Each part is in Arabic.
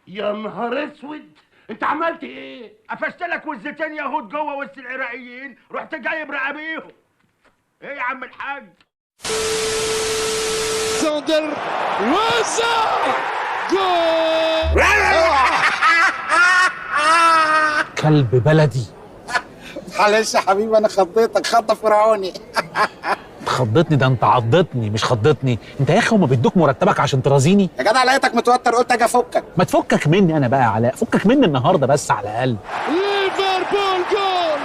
يا نهار اسود، انت عملت ايه؟ قفشت لك وزتين يهود جوه وسط العراقيين، رحت جايب رقابيهم. ايه يا عم الحاج؟ ساندر وزع جول. كلب بلدي. معلش يا حبيبي انا خضيتك خضه فرعوني. خضتني؟ ده انت عضتني مش خضتني. انت يا اخي هما بيدوك مرتبك عشان ترازيني؟ يا جدع لقيتك متوتر قلت اجي افكك. ما تفكك مني انا بقى يا علاء، فكك مني النهارده بس على الاقل. ليفربول جول.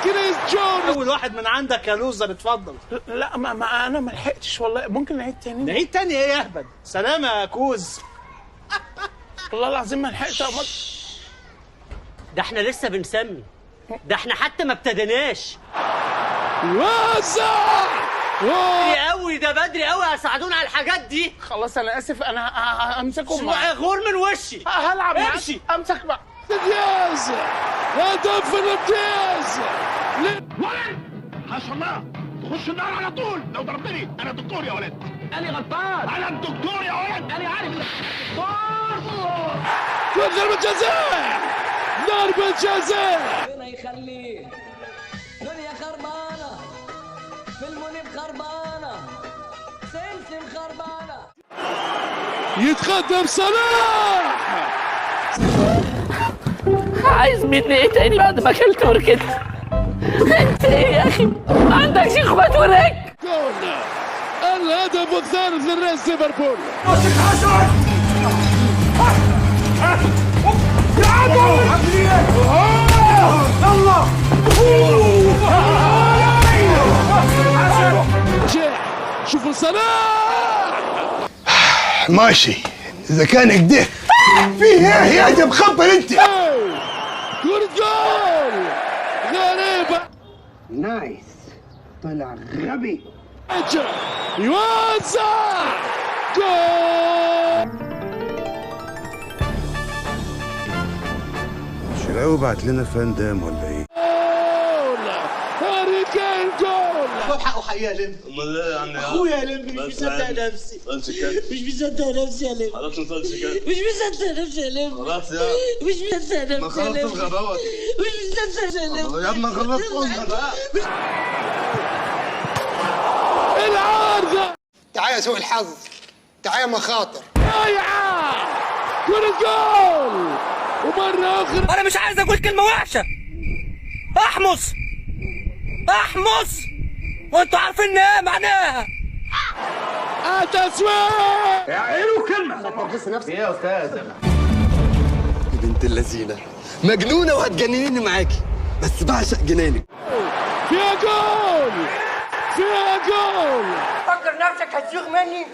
كريس جون. اول واحد من عندك يا لوزر، اتفضل. لا ما انا ما لحقتش والله. ممكن نعيد تاني؟ نعيد تاني ايه يا اهبل؟ سلام يا كوز. والله العظيم ما لحقت. ده احنا لسه بنسمي، ده احنا حتى ما ابتديناش. وزع. بدري قوي، ده بدري قوي، هيساعدونا على الحاجات دي. خلاص انا اسف، انا همسكهم معاك. غور من وشي. هلعب معاك. امشي. امسك بقى. دياز. هدف فيليب دياز. ولد حاشا الله تخش النار على طول لو ضربتني. انا الدكتور يا ولد. انا غلطان. انا الدكتور يا ولد. انا عارف ضربة جزاء. ضربة جزاء. ربنا يخليه. دنيا خربانة، في المنيب خربانة، سمسم خربانة. يتقدم صلاح. عايز مني ايه تاني بعد ما اكلت وركدت؟ انت ايه يا اخي؟ ما عندكش اخوات وراك؟ جول. الهدف الثالث للريس ليفربول. شوفوا صلاح. ماشي اذا كان كده فيه ايه يا ده مخبر انت؟ كرة جول غريبة. نايس طلع غبي. يوزع جول. شراوي بعت لنا فان دام ولا ايه؟ هاري كين جول. خد حقه حقيقة يا لمبي. امال ايه يعني؟ اخويا يا لمبي مش مصدق نفسي. مش مصدق نفسي يا لمبي. خلاص نصلي كده. مش مصدق نفسي يا لمبي. خلاص يا مش مصدق ما نفسي يا خلصت لمبي. الغباوه دي. مش مصدق نفسي يا لمبي. يا ابني خلصت الغباوه. العارضة. تعال يا سوء الحظ، تعال يا مخاطر. ضايعة. كرة جول. ومرة أخرى. انا مش عايز اقول كلمه وحشه. احمص احمص، وانتوا عارفين ايه معناها. التسويق. اعيروا كلمه. بنت اللذينة مجنونة وهتجننيني معاكي، بس بعشق جنانك. فيها جول. فيها جول. فكر نفسك هتزيغ مني؟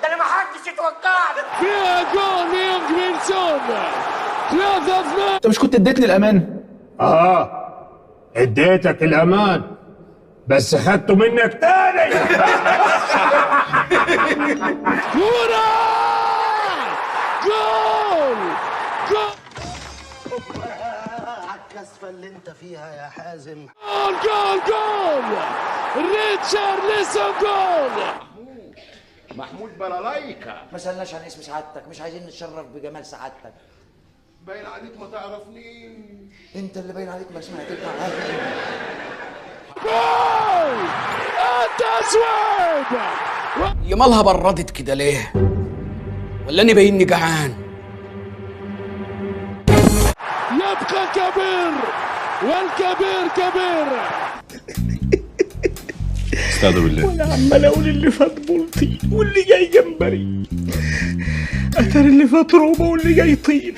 ده انا ما حدش يتوقعني. فيها جول ليونغ مين سون. 3-2. انت مش كنت اديتني الامان؟ اديتك الامان بس خدته منك تاني. كورة جول. جول. الكسفة اللي انت فيها يا حازم. جول جول جول. ريتشارلسون جول. محمود بلالايكا. ما سألناش عن اسم سعادتك، مش عايزين نتشرف بجمال سعادتك. باين عليك ما تعرفنيش. انت اللي باين عليك ما سمعت الكلام. جول. التسويق. يا مالها بردت كده ليه؟ ولا اني باينني جعان؟ يبقى كبير والكبير كبير. استهدوا بالله. وانا عمال اقول اللي فات بلطي واللي جاي جمبري، اتر اللي فات روبه واللي جاي طين.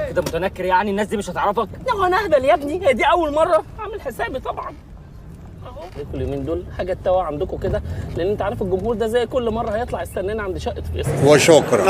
كده متنكر يعني؟ الناس دي مش هتعرفك؟ هو انا اهبل يا ابني؟ هي دي اول مره اعمل حسابي طبعا. اهو كل يومين دول حاجه تتوه عندكم كده، لان انت عارف الجمهور ده زي كل مره هيطلع يستنانا عند شقه فيصل. وشكرا.